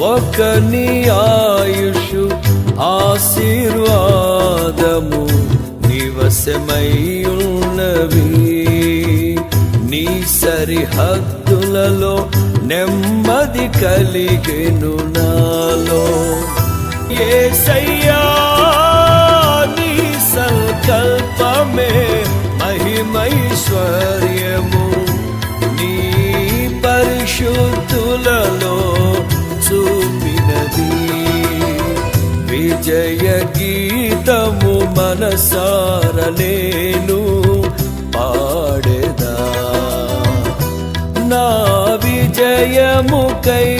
ఒకని ఆయుషు ఆశీర్వాదము నివసమయ్యున్నవి. నీ సరిహద్దులలో నెమ్మది కలిగెను నాలో. యేసయ్యా నీ సంకల్పమే మహిమైశ్వర్యము, నీ పరిశుద్ధులలో చూపినది. విజయ గీతము మనసార నేను పాడెదా, నా విజయముకై